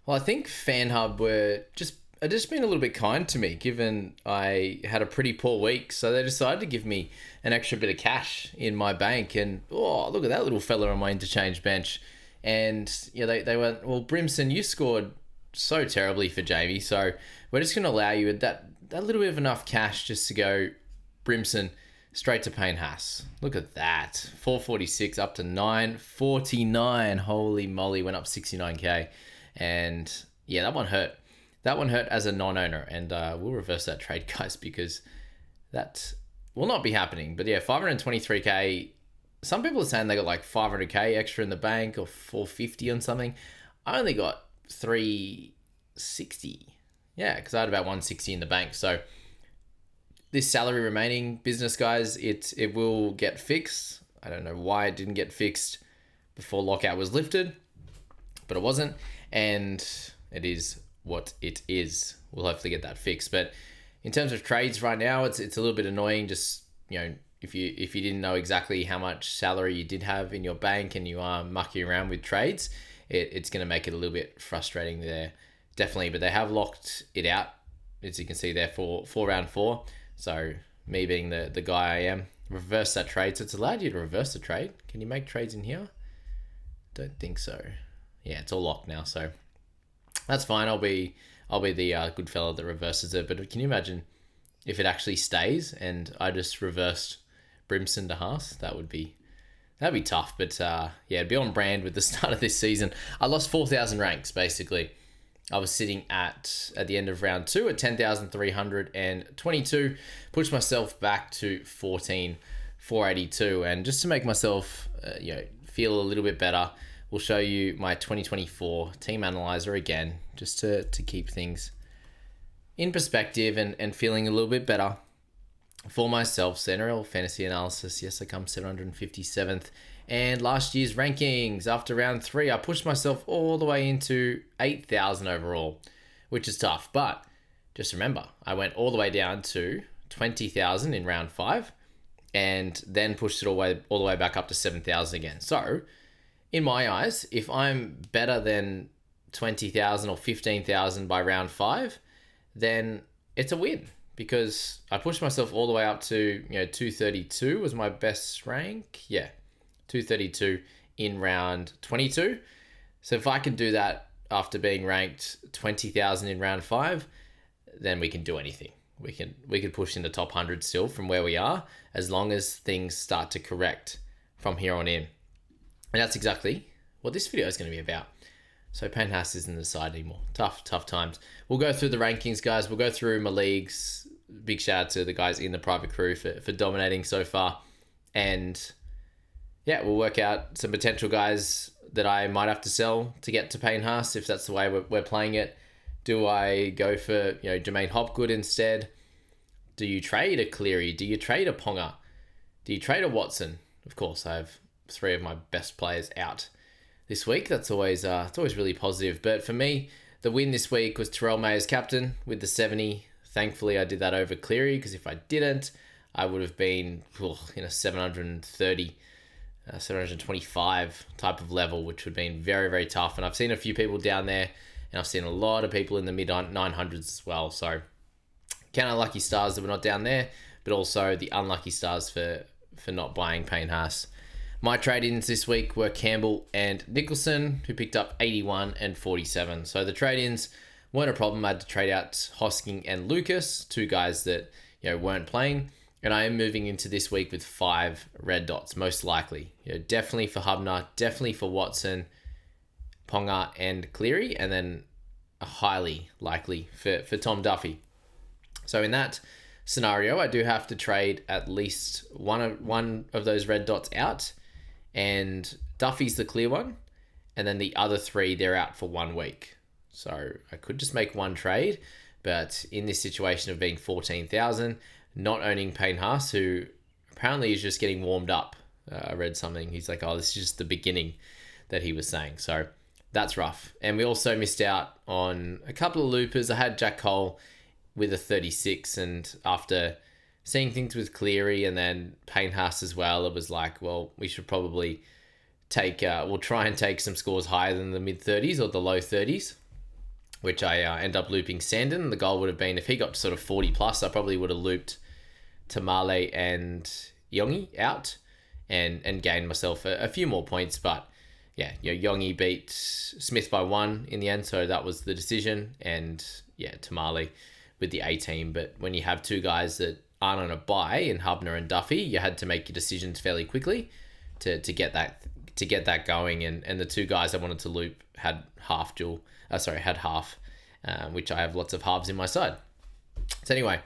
Well, I think Fanhub were just been a little bit kind to me, given I had a pretty poor week. So they decided to give me an extra bit of cash in my bank. And, oh, look at that little fella on my interchange bench. And, yeah, they went, well, Brimson, you scored so terribly for Jamie. So we're just going to allow you that little bit of enough cash just to go Brimson straight to Payne Haas. Look at that. 446 up to 949. Holy moly, went up 69k. And, yeah, that one hurt. That one hurt as a non-owner, and we'll reverse that trade, guys, because that will not be happening. But yeah, 523k. Some people are saying they got like 500k extra in the bank or 450 on something. I only got 360. Yeah, because I had about 160 in the bank. So this salary remaining business, guys, it will get fixed. I don't know why it didn't get fixed before lockout was lifted, but it wasn't, and it is what it is. We'll hopefully get that fixed. But in terms of trades right now, it's a little bit annoying. Just, if you didn't know exactly how much salary you did have in your bank and you are mucking around with trades, it's going to make it a little bit frustrating there, definitely. But they have locked it out, as you can see there, for round 4. So me being the guy I am, reverse that trade. So it's allowed you to reverse the trade. Can you make trades in here? Don't think so. Yeah, it's all locked now, so that's fine. I'll be the good fella that reverses it. But can you imagine if it actually stays and I just reversed Brimson to Haas? That'd be tough. But yeah, it'd be on brand with the start of this season. I lost 4,000 ranks basically. I was sitting at the end of round 2 at 10,322. Pushed myself back to 14,482, and just to make myself feel a little bit better, we'll show you my 2024 team analyzer again, just to keep things in perspective and feeling a little bit better for myself. So NRL Fantasy analysis, yes, I come 757th. And last year's rankings, after round 3, I pushed myself all the way into 8,000 overall, which is tough. But just remember, I went all the way down to 20,000 in round 5, and then pushed it all the way back up to 7,000 again. So in my eyes, if I'm better than 20,000 or 15,000 by round 5, then it's a win, because I pushed myself all the way up to 232 was my best rank. Yeah, 232 in round 22. So if I can do that after being ranked 20,000 in round 5, then we can do anything. We could push in the top 100 still from where we are, as long as things start to correct from here on in. And that's exactly what this video is going to be about. So Payne Haas isn't the side anymore. Tough times. We'll go through the rankings, guys. We'll go through my leagues. Big shout out to the guys in the private crew for dominating so far. And yeah, we'll work out some potential guys that I might have to sell to get to Payne Haas, if that's the way we're playing it. Do I go for Jermaine Hopgood instead? Do you trade a Cleary? Do you trade a Ponga? Do you trade a Watson? Of course, I have 3 of my best players out this week. That's always it's always really positive. But for me, the win this week was Terrell Mayer's captain with the 70. Thankfully, I did that over Cleary, because if I didn't, I would have been 730, 725 type of level, which would have been very, very tough. And I've seen a few people down there, and I've seen a lot of people in the mid 900s as well. So count our lucky stars that were not down there, but also the unlucky stars for not buying Payne Haas. My trade-ins this week were Campbell and Nicholson, who picked up 81 and 47. So the trade-ins weren't a problem. I had to trade out Hosking and Lucas, 2 guys that weren't playing. And I am moving into this week with 5 red dots, most likely. Definitely for Hubner, definitely for Watson, Ponga and Cleary, and then highly likely for Tom Duffy. So in that scenario, I do have to trade at least one of those red dots out, and Duffy's the clear one, and then the other 3, they're out for 1 week. So I could just make one trade, but in this situation of being 14,000, not owning Payne Haas, who apparently is just getting warmed up. I read something. He's like, oh, this is just the beginning, that he was saying. So that's rough. And we also missed out on a couple of loopers. I had Jack Cole with a 36, and after seeing things with Cleary and then Payne Haas as well, it was like, well, we should probably we'll try and take some scores higher than the mid 30s or the low 30s. which I end up looping Sandon. The goal would have been, if he got sort of 40 plus, I probably would have looped Tamale and Yongi out and gained myself a few more points. But yeah, Yongi beat Smith by 1 in the end, so that was the decision. And yeah, Tamale with the 18. But when you have two guys that aren't on a bye in Hubner and Duffy, you had to make your decisions fairly quickly to get that going. And the two guys I wanted to loop had half, which I have lots of halves in my side. So anyway,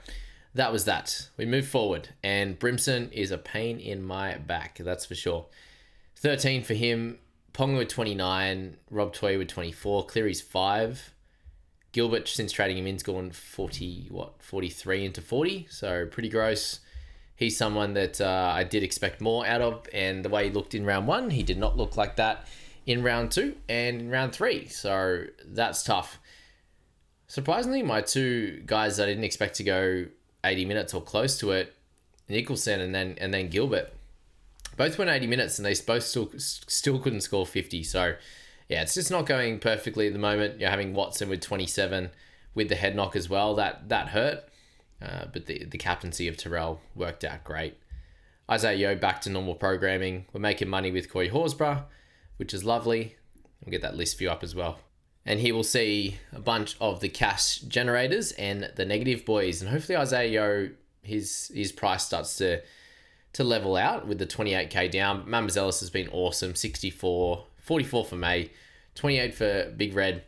that was that. We move forward, and Brimson is a pain in my back, that's for sure. 13 for him, Ponga with 29, Rob Toy with 24, Cleary's 5. Gilbert, since trading him in, has gone 43 into 40, so pretty gross. He's someone that I did expect more out of, and the way he looked in round 1, he did not look like that in round 2 and in round 3, so that's tough. Surprisingly, my two guys I didn't expect to go 80 minutes or close to it, Nicholson and then Gilbert, both went 80 minutes, and they both still couldn't score 50. So yeah, it's just not going perfectly at the moment. You're having Watson with 27 with the head knock as well. That hurt, but the captaincy of Terrell worked out great. Isaiah Yeo back to normal programming. We're making money with Corey Horsburgh, which is lovely. We'll get that list view up as well. And here we'll see a bunch of the cash generators and the negative boys. And hopefully Isaiah Yeo, his price starts to level out with the 28k down. Mammazelis has been awesome. 64, 44 for May, 28 for Big Red.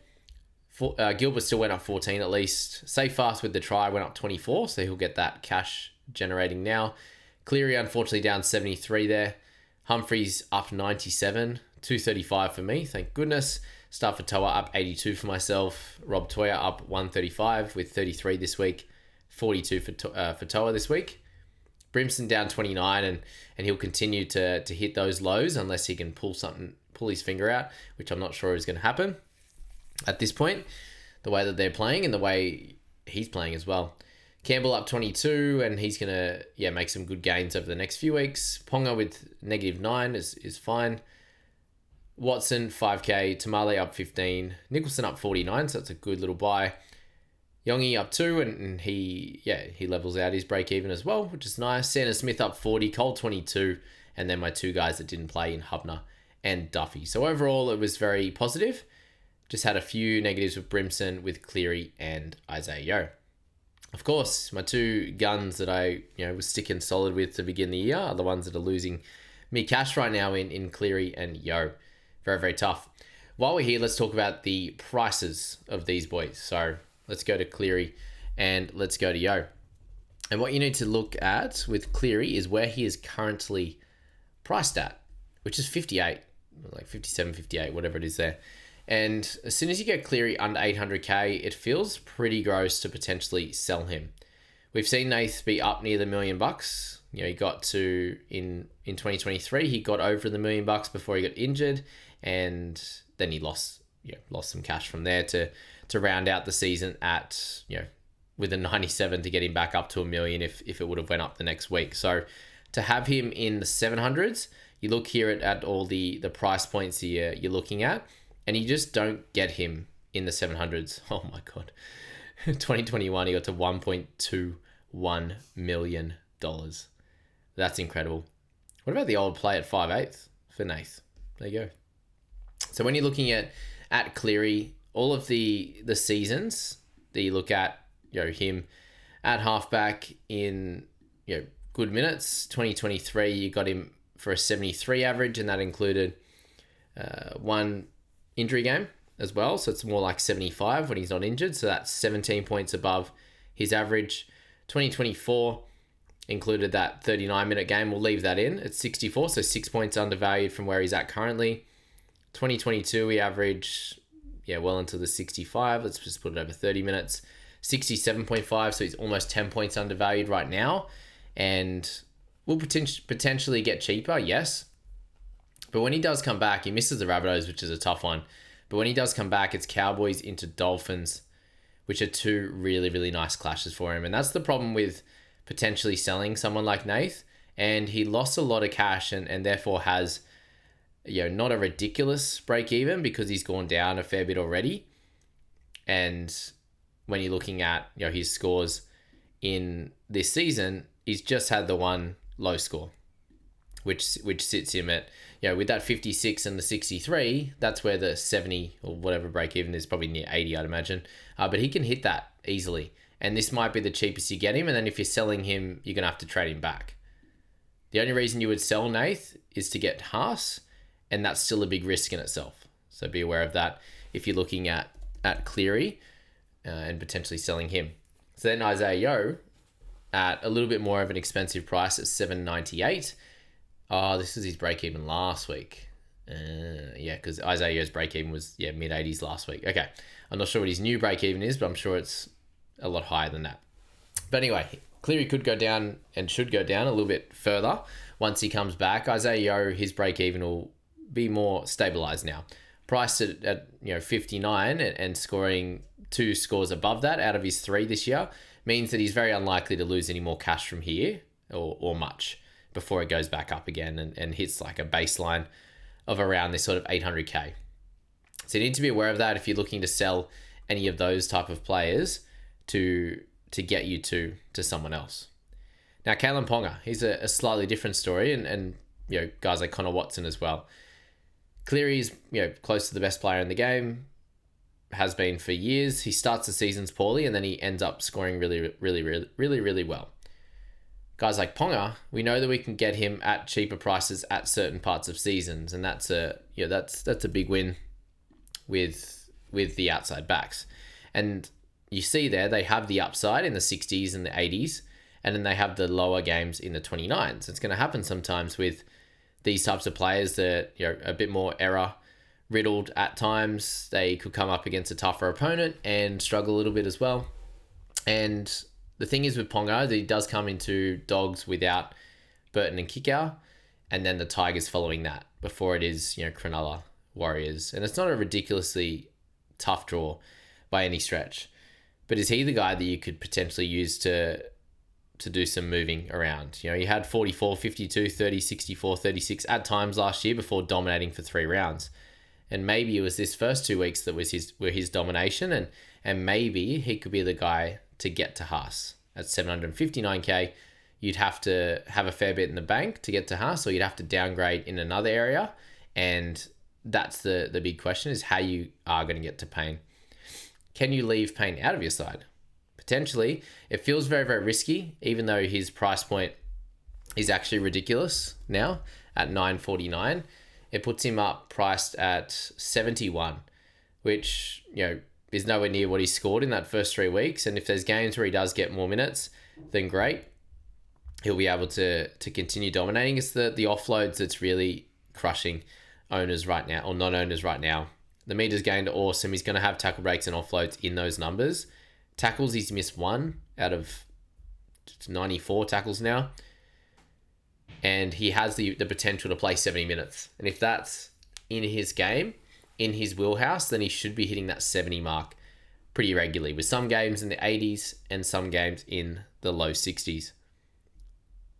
Gilbert still went up 14 at least. Safe Fast with the try went up 24, so he'll get that cash generating now. Cleary unfortunately down 73 there. Humphreys up 97, 235 for me, thank goodness. Starfatoa up 82 for myself. Rob Toya up 135 with 33 this week. 42 for Toa this week. Brimson down 29, and he'll continue to hit those lows unless he can pull his finger out, which I'm not sure is going to happen at this point, the way that they're playing and the way he's playing as well. Campbell up 22, and he's going to make some good gains over the next few weeks. Ponga with -9 is fine. Watson 5k, Tamale up 15, Nicholson up 49, so that's a good little buy. Yongi up 2, and he levels out his break even as well, which is nice. Santa Smith up 40, Cole 22, and then my two guys that didn't play in Hubner and Duffy. So overall, it was very positive. Just had a few negatives with Brimson, with Cleary and Isaiah Yeo. Of course, my two guns that I was sticking solid with to begin the year are the ones that are losing me cash right now in Cleary and Yeo. Very, very tough. While we're here, let's talk about the prices of these boys. So let's go to Cleary and let's go to Yeo. And what you need to look at with Cleary is where he is currently priced at, which is 58, like 57, 58, whatever it is there. And as soon as you get Cleary under 800k, it feels pretty gross to potentially sell him. We've seen Nath be up near the $1 million. He got to, in 2023, he got over the $1 million before he got injured, and then he lost some cash from there to round out the season at, with a 97 to get him back up to $1 million if it would have went up the next week. So to have him in the 700s, you look here at all the price points you're looking at, and you just don't get him in the 700s. Oh my God. 2021, he got to $1.21 million. That's incredible. What about the old play at 5/8 for Nath? There you go. So when you're looking at Cleary, all of the seasons that you look at, him at halfback in good minutes. 2023, you got him for a 73 average, and that included one injury game as well. So it's more like 75 when he's not injured. So that's 17 points above his average. 2024 included that 39-minute game. We'll leave that in. It's 64, so 6 points undervalued from where he's at currently. 2022, he averaged, well into the 65. Let's just put it over 30 minutes. 67.5, so he's almost 10 points undervalued right now. And will potentially get cheaper, yes. But when he does come back, he misses the Rabbitohs, which is a tough one. But when he does come back, it's Cowboys into Dolphins, which are two really, really nice clashes for him. And that's the problem with potentially selling someone like Nath. And he lost a lot of cash and therefore has, not a ridiculous break even because he's gone down a fair bit already. And when you're looking at his scores in this season, he's just had the one low score, which sits him at with that 56 and the 63. That's where the 70 or whatever break even is, probably near 80, I'd imagine. But he can hit that easily, and this might be the cheapest you get him. And then if you're selling him, you're gonna have to trade him back. The only reason you would sell Nath is to get Haas, and that's still a big risk in itself. So be aware of that if you're looking at Cleary and potentially selling him. So then Isaiah Yeo at a little bit more of an expensive price at 798. Oh, this is his break even last week. Because Isaiah Yeo's break even was mid 80s last week. Okay, I'm not sure what his new break even is, but I'm sure it's a lot higher than that. But anyway, Cleary could go down and should go down a little bit further once he comes back. Isaiah Yeo, his break even will be more stabilized now. Priced at 59 and scoring 2 scores above that out of his 3 this year means that he's very unlikely to lose any more cash from here or much before it goes back up again and hits like a baseline of around this sort of 800k. So you need to be aware of that if you're looking to sell any of those type of players to get you to someone else. Now, Hayden Ponga, he's a slightly different story, and guys like Connor Watson as well. Cleary's close to the best player in the game, has been for years. He starts the seasons poorly and then he ends up scoring really well. Guys like Ponga, we know that we can get him at cheaper prices at certain parts of seasons, and that's a big win with the outside backs. And you see there, they have the upside in the 60s and the 80s, and then they have the lower games in the 29s. It's going to happen sometimes with these types of players that a bit more error riddled at times. They could come up against a tougher opponent and struggle a little bit as well. And the thing is with Ponga, that he does come into Dogs without Burton and Kickow, and then the Tigers following that before it is Cronulla, Warriors. And it's not a ridiculously tough draw by any stretch. But is he the guy that you could potentially use to do some moving around? He had 44, 52, 30, 64, 36 at times last year before dominating for 3 rounds. And maybe it was this first 2 weeks that were his domination, and maybe he could be the guy to get to Haas. At 759k, you'd have to have a fair bit in the bank to get to Haas, or you'd have to downgrade in another area. And that's the big question, is how you are going to get to Payne. Can you leave Payne out of your side? Potentially. It feels very, very risky, even though his price point is actually ridiculous now at 949. It puts him up priced at 71, which, is nowhere near what he scored in that first 3 weeks. And if there's games where he does get more minutes, then great. He'll be able to continue dominating. It's the offloads that's really crushing owners right now, or non-owners right now. The meters gained are awesome. He's going to have tackle breaks and offloads in those numbers. Tackles, he's missed 1 out of 94 tackles now. And he has the potential to play 70 minutes. And if that's in his game, in his wheelhouse, then he should be hitting that 70 mark pretty regularly, with some games in the 80s and some games in the low 60s.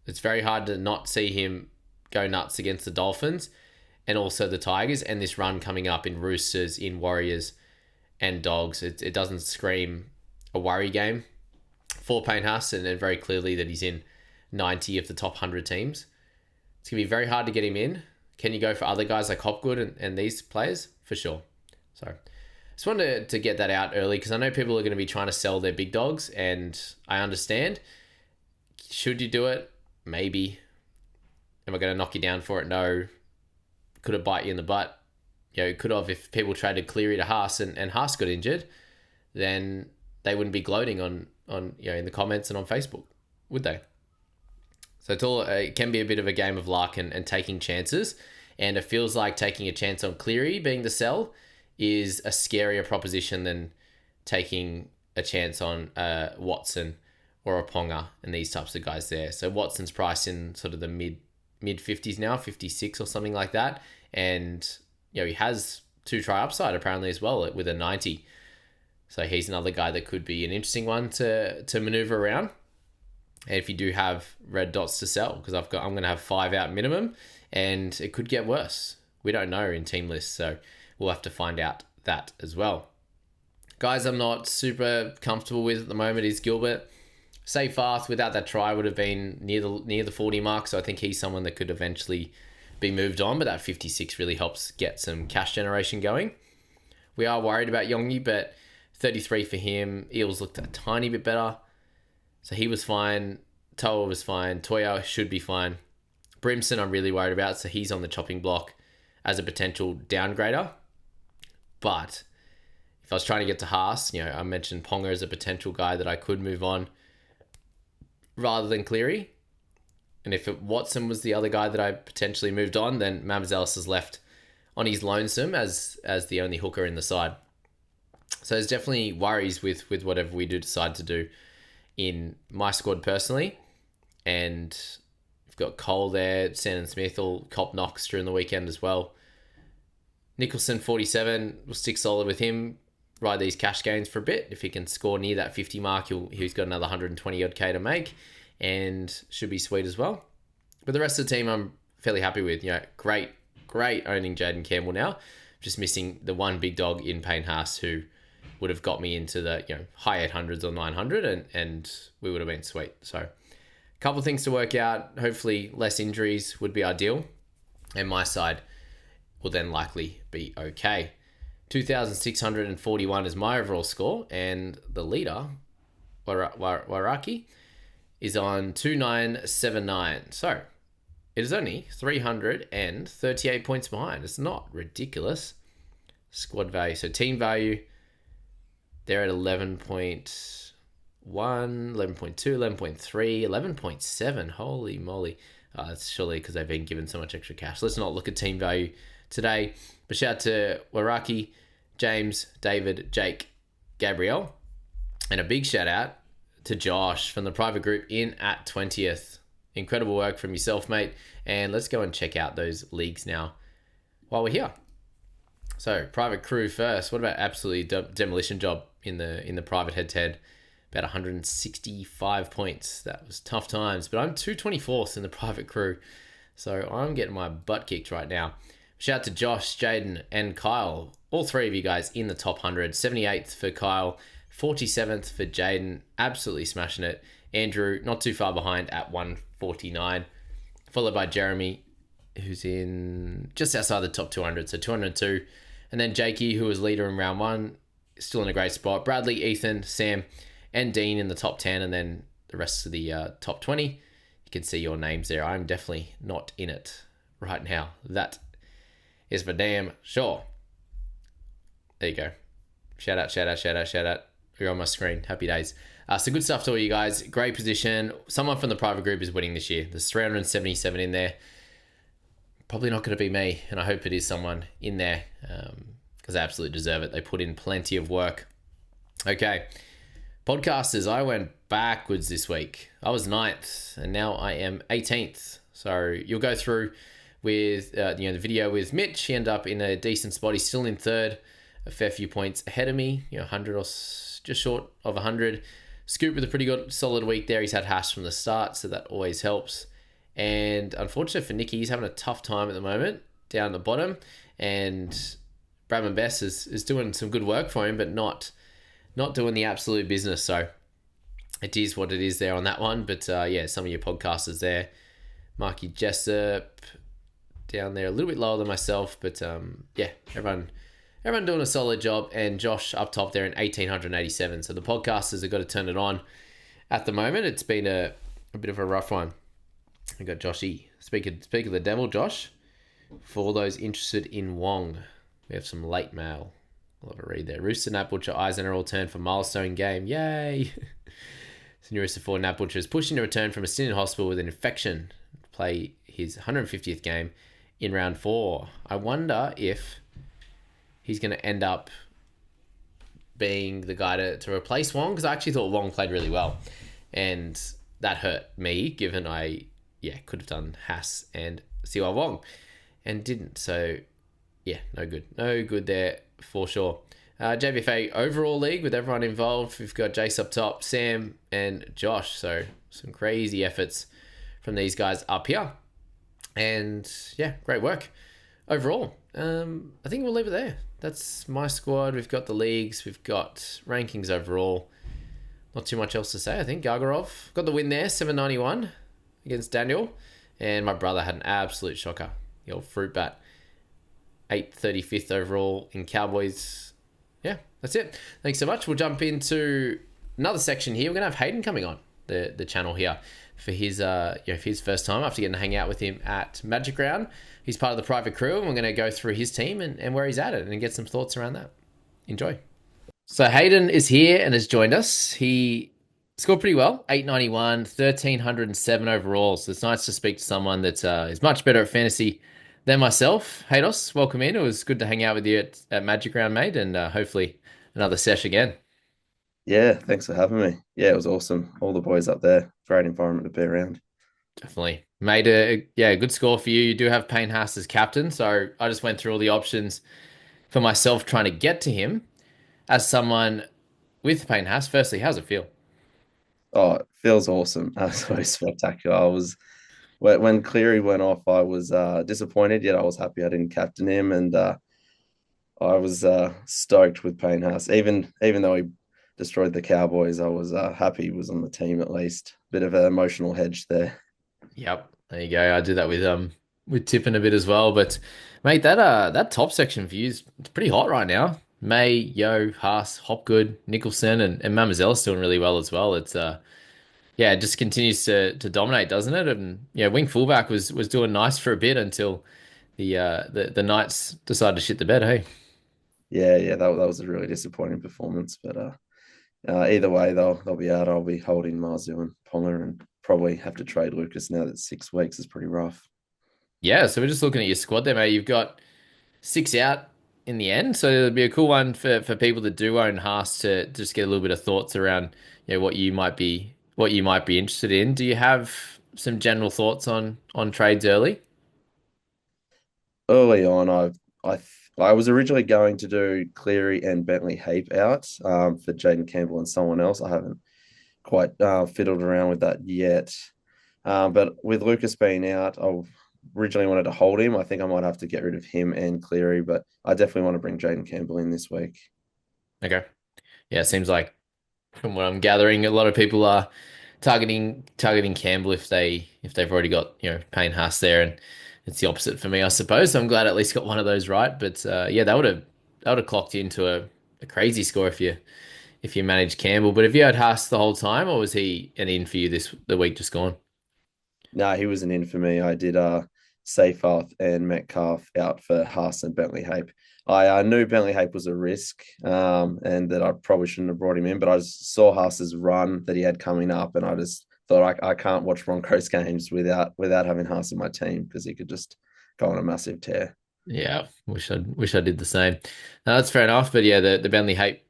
It's very hard to not see him go nuts against the Dolphins and also the Tigers, and this run coming up in Roosters, in Warriors and Dogs. It doesn't scream a worry game for Payne Haas, and then very clearly that he's in 90 of the top 100 teams. It's going to be very hard to get him in. Can you go for other guys like Hopgood and these players? For sure. So just wanted to get that out early, because I know people are going to be trying to sell their big dogs, and I understand. Should you do it? Maybe. Am I going to knock you down for it? No. Could it bite you in the butt? Could have. If people traded Cleary to Haas and Haas got injured, then they wouldn't be gloating on in the comments and on Facebook, would they? So it can be a bit of a game of luck and taking chances. And it feels like taking a chance on Cleary being the sell is a scarier proposition than taking a chance on Watson or a Ponga and these types of guys there. So Watson's price in sort of the mid 50s now, 56 or something like that. And he has 2 try upside apparently as well with a 90. So he's another guy that could be an interesting one to maneuver around. And if you do have red dots to sell, because I'm going to have 5 out minimum, and it could get worse. We don't know in team lists, so we'll have to find out that as well. Guys I'm not super comfortable with at the moment is Gilbert. Say Farth without that try would have been near the 40 mark, so I think he's someone that could eventually be moved on, but that 56 really helps get some cash generation going. We are worried about Yongi, but 33 for him. Eels looked a tiny bit better, so he was fine. Toa was fine. Toya should be fine. Brimson I'm really worried about, so he's on the chopping block as a potential downgrader. But if I was trying to get to Haas, I mentioned Ponga as a potential guy that I could move on rather than Cleary. And if Watson was the other guy that I potentially moved on, then Mamzalis is left on his lonesome as the only hooker in the side. So there's definitely worries with whatever we do decide to do in my squad personally. And we've got Cole there, Sandon Smith, all cop knocks during the weekend as well. Nicholson, 47, will stick solid with him. Ride these cash gains for a bit. If he can score near that 50 mark, he's got another 120 odd K to make and should be sweet as well. But the rest of the team I'm fairly happy with. Great owning Jaden Campbell now. Just missing the one big dog in Payne Haas who would have got me into the high 800s or 900 and we would have been sweet. So a couple of things to work out. Hopefully less injuries would be ideal. And my side will then likely be okay. 2,641 is my overall score, and the leader, Waraki, is on 2,979. So it is only 338 points behind. It's not ridiculous. Squad value. So team value, they're at 11.1, 11.2, 11.3, 11.7. Holy moly. That's surely because they've been given so much extra cash. Let's not look at team value today. But shout out to Waraki, James, David, Jake, Gabrielle. And a big shout out to Josh from the private group in at 20th. Incredible work from yourself, mate. And let's go and check out those leagues now while we're here. So private crew first. What about absolutely demolition job in the private head-to-head? About 165 points. That was tough times. But I'm 224th in the private crew. So I'm getting my butt kicked right now. Shout out to Josh, Jaden, and Kyle. All three of you guys in the top 100. 78th for Kyle, 47th for Jaden. Absolutely smashing it. Andrew, not too far behind at 149. Followed by Jeremy, who's in just outside the top 200, so 202. And then Jakey, who was leader in round one, still in a great spot. Bradley, Ethan, Sam, and Dean in the top 10. And then the rest of the top 20. You can see your names there. I'm definitely not in it right now. That is for damn sure. There you go. Shout out. You're on my screen. Happy days. So good stuff to all you guys. Great position. Someone from the private group is winning this year. There's 377 in there. Probably not going to be me, and I hope it is someone in there because they absolutely deserve it. They put in plenty of work. Okay. Podcasters, I went backwards this week. I was 9th, and now I am 18th. So you'll go through with the video with Mitch. He ended up in a decent spot. He's still in third, a fair few points ahead of me, 100 or just short of 100. Scoop with a pretty good solid week there. He's had hash from the start, so that always helps. And unfortunately for Nicky, he's having a tough time at the moment down the bottom, and Bradman Bess is doing some good work for him, but not doing the absolute business. So it is what it is there on that one. But some of your podcasters there, Marky Jessup down there a little bit lower than myself, but everyone doing a solid job, and Josh up top there in 1,887. So the podcasters have got to turn it on at the moment. It's been a bit of a rough one. We got Joshy. Speak of the devil, Josh. For all those interested in Wong, we have some late mail. I'll have a read there. Rooster, Nat Butcher, Eisen are all turned for milestone game. Yay! Senior Rooster 4, Nat Butcher is pushing to return from a stint in hospital with an infection to play his 150th game in round 4. I wonder if he's going to end up being the guy to replace Wong, because I actually thought Wong played really well. And that hurt me, given I could have done Haas and Siwa Wong and didn't. So, no good. No good there for sure. JVFA overall league with everyone involved. We've got Jace up top, Sam and Josh. So, some crazy efforts from these guys up here. And, great work overall. I think we'll leave it there. that's my squad. We've got the leagues. We've got rankings overall. Not too much else to say, I think. Gargarov got the win there, 791 against Daniel. And my brother had an absolute shocker. The old fruit bat. 835th overall in Cowboys. Yeah, that's it. Thanks so much. We'll jump into another section here. We're going to have Hayden coming on the channel here for his for his first time after getting to hang out with him at Magic Round. He's part of the private crew, and we're going to go through his team and where he's at it and get some thoughts around that. Enjoy. So Hayden is here and has joined us. He scored pretty well, 891, 1,307 overall. So it's nice to speak to someone that is much better at fantasy than myself. Haydos, welcome in. It was good to hang out with you at Magic Round, mate, and hopefully another sesh again. Yeah, thanks for having me. Yeah, it was awesome. All the boys up there, great environment to be around. Definitely. Made a good score for you. You do have Payne Haas as captain, so I just went through all the options for myself trying to get to him. As someone with Payne Haas, firstly, how's it feel? Oh, it feels awesome. Absolutely spectacular. I was when Cleary went off, I was disappointed, yet I was happy I didn't captain him, and I was stoked with Payne Haas. Even though he destroyed the Cowboys, I was happy he was on the team at least. Bit of an emotional hedge there. Yep, there you go. I do that with Tippin a bit as well. But mate, that top section for you is it's pretty hot right now. May, Yeo, Haas, Hopgood, Nicholson, and Mamazella's doing really well as well. It's yeah, it just continues to dominate, doesn't it? And yeah, wing fullback was doing nice for a bit until the Knights decided to shit the bed. Hey, Yeah, that was a really disappointing performance, but either way, they'll be out. I'll be holding Marzu and Ponga, and probably have to trade Lucas now that 6 weeks is pretty rough. yeah. So we're just looking at your squad there, mate. You've got six out in the end, so it'll be a cool one for people that do own Haas to just get a little bit of thoughts around what you might be interested in. Do you have some general thoughts on trades early? Early on, I was originally going to do Cleary and Bentley Heap out for Jaden Campbell and someone else. I haven't quite fiddled around with that yet. But with Lucas being out, I originally wanted to hold him. I think I might have to get rid of him and Cleary, but I definitely want to bring Jaden Campbell in this week. Okay, yeah, it seems like from what I'm gathering, a lot of people are targeting Campbell if they've already got Payne Haas there, and it's the opposite for me, I suppose. So I'm glad I at least got one of those right. But yeah, that would have clocked you into a crazy score if you managed Campbell. But have you had Haas the whole time, or was he an in for you the week just gone? No, he was an in for me. I did Seyfarth and Metcalf out for Haas and Bentley Hape. I knew Bentley Hape was a risk and that I probably shouldn't have brought him in, but I just saw Haas's run that he had coming up, and I just thought I can't watch Broncos games without having Haas in my team because he could just go on a massive tear. Yeah, wish I did the same. No, that's fair enough. But yeah, the Bentley hate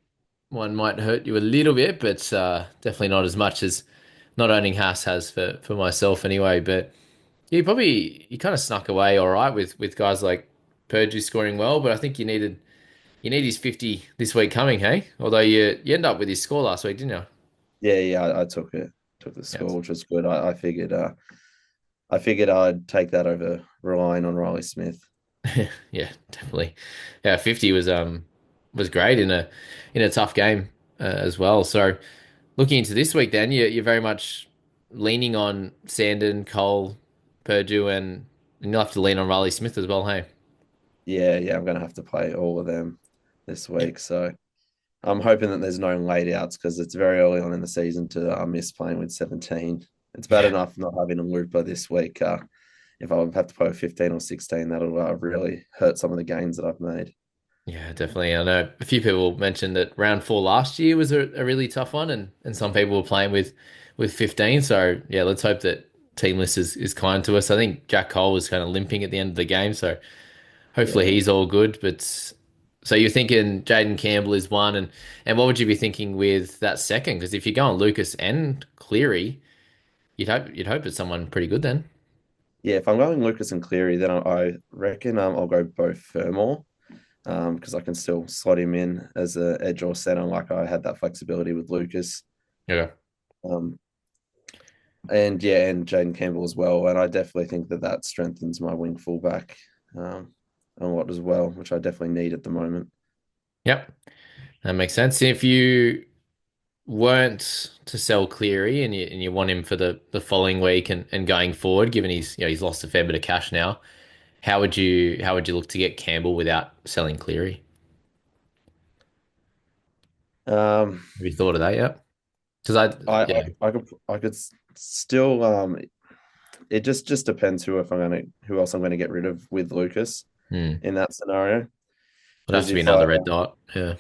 one might hurt you a little bit, but definitely not as much as not owning Haas has for myself anyway. But you kind of snuck away all right with guys like Purdue scoring well, but I think you need his 50 this week coming, hey? Although you end up with his score last week, didn't you? Yeah, I took the Yeah, score, which was good. I figured I'd take that over relying on Riley Smith. yeah, definitely. Yeah, 50 was great in a tough game as well. So looking into this week, then you're very much leaning on Sandon, Cole, Purdue, and you'll have to lean on Riley Smith as well, hey? Yeah, I'm gonna have to play all of them this week. So I'm hoping that there's no late outs because it's very early on in the season to miss playing with 17. It's bad Yeah. enough not having a looper this week. If I have to play with 15 or 16, that'll really hurt some of the gains that I've made. Yeah, definitely. I know a few people mentioned that round four last year was a really tough one, and some people were playing with 15. So yeah, let's hope that Team List is kind to us. I think Jack Cole was kind of limping at the end of the game, so hopefully Yeah, he's all good. But so you're thinking Jaden Campbell is one, and what would you be thinking with that second? Because if you're going Lucas and Cleary, you'd hope it's someone pretty good then. yeah. If I'm going Lucas and Cleary, then I reckon I'll go both Fermor because I can still slot him in as a edge or center, like I had that flexibility with Lucas. Yeah. Um, and yeah, and Jaden Campbell as well. And I definitely think that strengthens my wing fullback a lot as well, which I definitely need at the moment. Yep, that makes sense. If you weren't to sell Cleary and you want him for the following week and going forward, given he's lost a fair bit of cash now, how would you look to get Campbell without selling Cleary? Um, Have you thought of that yet? Because I yeah. I could still it just depends who else I'm gonna get rid of with Lucas Hmm. in that scenario. Would have Because to be if I another red dot. Yeah.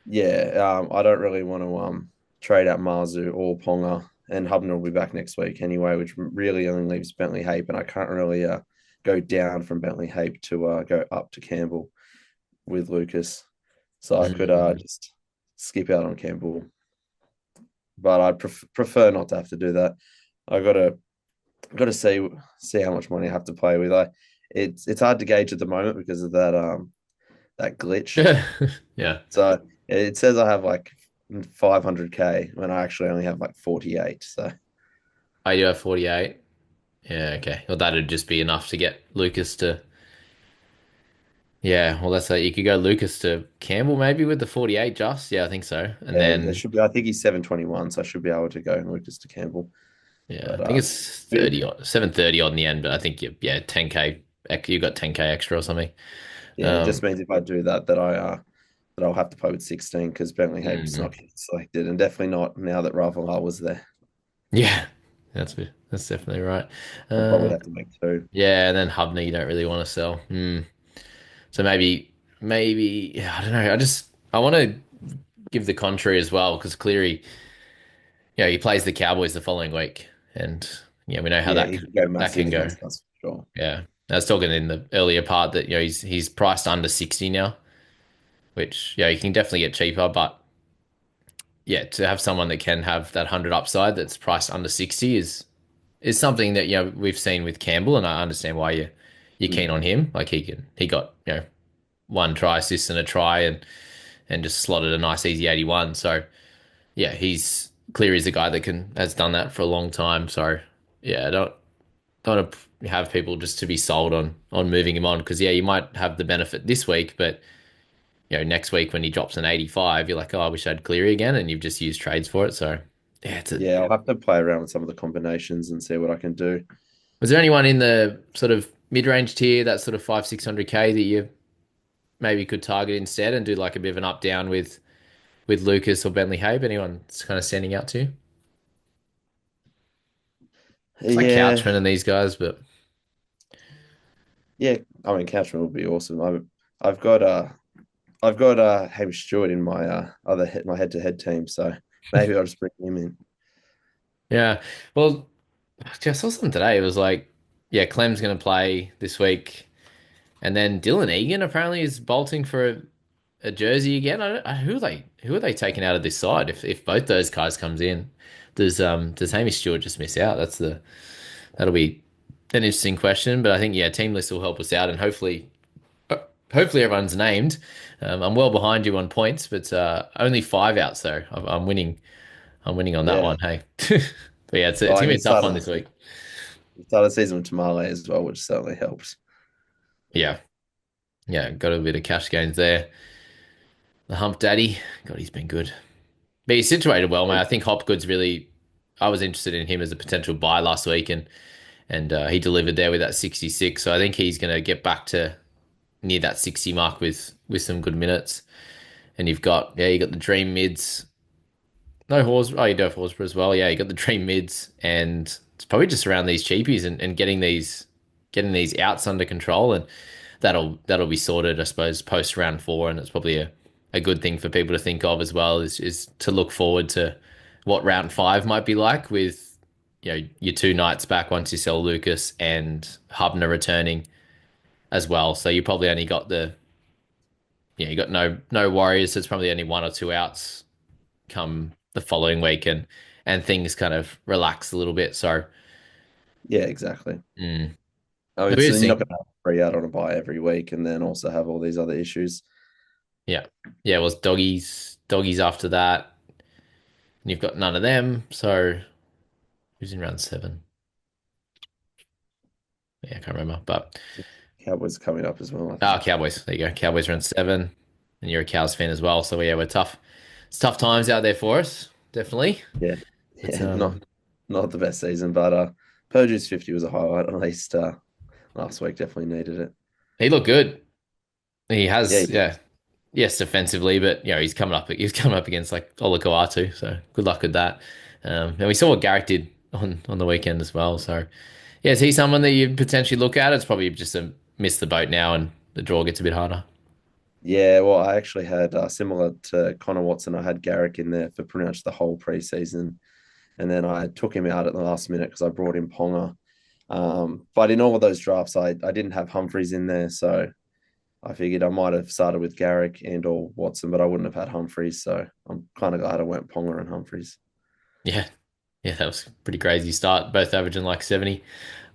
yeah, I don't really want to trade out Marzu or Ponga, and Hubner will be back next week anyway, which really only leaves Bentley Hape, and I can't really go down from Bentley Hape to go up to Campbell with Lucas, so I could Mm. just skip out on Campbell, but I'd prefer not to have to do that. I gotta see how much money I have to play with. It's hard to gauge at the moment because of that glitch. Yeah. So it says I have like 500k when I actually only have like 48. So I do have 48. Yeah, okay. Well, that'd just be enough to get Lucas to. Yeah, well, that's like you could go Lucas to Campbell maybe with the 48 just. Yeah, I think so. And yeah, there then, should be. I think he's 721, so I should be able to go Lucas to Campbell. yeah, I But think it's 30 odd, 730 odd in the end, but I think, yeah, 10K, you got 10K extra or something. yeah, it just Um, means if I do that, that I'll have to play with 16 because Bentley Hape's mhm. not getting selected, and definitely not now that Rafael was there. Yeah, that's definitely right. I'll probably Uh, have to make two. yeah, and then Hubner you don't really want to sell. So maybe, yeah, I don't know. I want to give the contrary as well because Cleary, he plays the Cowboys the following week, and yeah, we know how Yeah, that he could go that massive can go. against us for sure. Yeah, I was talking in the earlier part that he's priced under 60 now, which you can definitely get cheaper, but yeah, to have someone that can have that 100 upside that's priced under 60 is something that we've seen with Campbell, and I understand why you're keen Mm. on him. Like he got one try assist and a try and just slotted a nice easy 81. So yeah, he's clear as a guy that has done that for a long time. So yeah, I don't want to have people just to be sold on moving him on because yeah, you might have the benefit this week, but next week when he drops an 85, you're like, oh, I wish I had Cleary again, and you've just used trades for it. So yeah, Yeah, I'll have to play around with some of the combinations and see what I can do. was there anyone in the sort of mid-range tier, that sort of 500-600K that you maybe could target instead and do like a bit of an up down with Lucas or Bentley Habe? Anyone that's kind of standing out to you? It's like Yeah, Couchman and these guys, but yeah. I mean, Couchman would be awesome. I've got Hamish Stewart in my my head-to-head team, so maybe I'll just bring him in. yeah. Well, I saw something today. It was like, yeah, Clem's going to play this week, and then Dylan Egan apparently is bolting for a jersey again. Who are they taking out of this side? If both those guys comes in, does Hamish Stewart just miss out? That'll be an interesting question. But I think yeah, team list will help us out, and hopefully everyone's named. I'm well behind you on points, but only five out, so I'm winning. I'm winning on that Yeah. one. Hey, but yeah, it's Well, gonna and be a tough one this week. he started the season with Tamale as well, which certainly helps. Yeah, yeah, got a bit of cash gains there. The Hump Daddy, God, he's been good. But he's situated well, mate. I think Hopgood's really. I was interested in him as a potential buy last week, and he delivered there with that 66. So I think he's going to get back to near that 60 mark with some good minutes. And you got the dream mids. No Hors. Oh, you do have Horsburgh as well. Yeah, you got the dream mids, and it's probably just around these cheapies and getting these outs under control, and that'll be sorted, I suppose, post round four, and it's probably a good thing for people to think of as well is to look forward to what round five might be like with your two knights back once you sell Lucas and Hubner returning as well. So you probably only got you got no worries. There's probably only one or two outs come the following week, and things kind of relax a little bit. So Yeah, exactly. mm. I The mean, so weirdest you're not thing, going to have a free out on a buy every week, and then also have all these other issues. yeah, yeah, was doggies after that. And you've got none of them. So who's in round seven? Yeah, I can't remember. But Cowboys coming up as well, I think. Cowboys. There you go. Cowboys round seven. and you're a Cows fan as well. So yeah, we're tough. It's tough times out there for us, definitely. Yeah, But yeah, not the best season, but Purdue's 50 was a highlight at least. Last week definitely needed it. he looked good. He Yeah, has, yeah, yes, defensively, but he's coming up against like Olakau'atu, so good luck with that. And we saw what Garrick did on the weekend as well. So yeah, is he someone that you potentially look at? It's probably just a miss the boat now, and the draw gets a bit harder. yeah. Well, I actually had similar to Connor Watson. I had Garrick in there for pretty much the whole preseason, and then I took him out at the last minute because I brought in Ponga. But in all of those drafts, I didn't have Humphreys in there, so I figured I might have started with Garrick and or Watson, but I wouldn't have had Humphreys. So I'm kind of glad I went Ponga and Humphreys. Yeah, yeah, that was a pretty crazy start. Both averaging like 70. Can't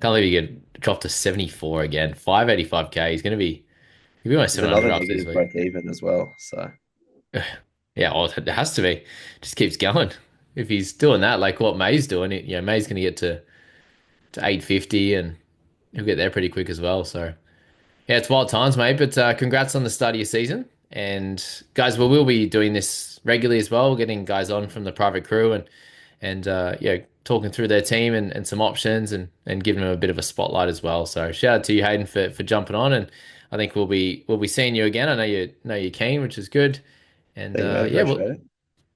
believe he get dropped to 74 again. 585K. He'll be almost There's 700 another after this negative week. break even as well. So Yeah, well, it has to be. Just keeps going. If he's doing that, like what May's doing, May's going to get to 850 and he'll get there pretty quick as well. So, yeah, it's wild times, mate. But congrats on the start of your season. And guys, we will be doing this regularly as well, getting guys on from the private crew and yeah, talking through their team and some options and giving them a bit of a spotlight as well. So shout out to you, Hayden, for jumping on. And I think we'll be seeing you again. I know you're keen, which is good. And thank you, mate. yeah, Appreciate it.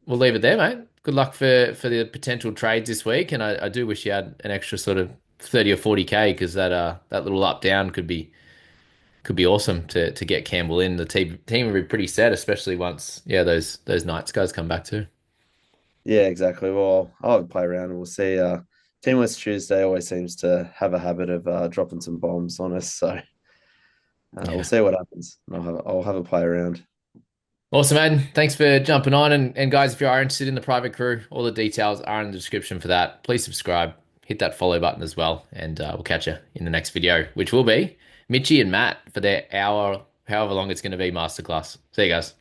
we'll leave it there, mate. Good luck for the potential trades this week. And I do wish you had an extra sort of 30 or 40K because that little up down could be awesome to get Campbell in. The team will be pretty set, especially once those Knights guys come back too. Yeah, exactly. Well, I'll have a play around and we'll see. Team West Tuesday always seems to have a habit of dropping some bombs on us. So we'll Yeah. see what happens. I'll have a play around. Awesome, man. Thanks for jumping on. And guys, if you are interested in the private crew, all the details are in the description for that. Please subscribe, hit that follow button as well, and we'll catch you in the next video, which will be Mitchy and Matt for their hour, however long it's going to be, masterclass. See you guys.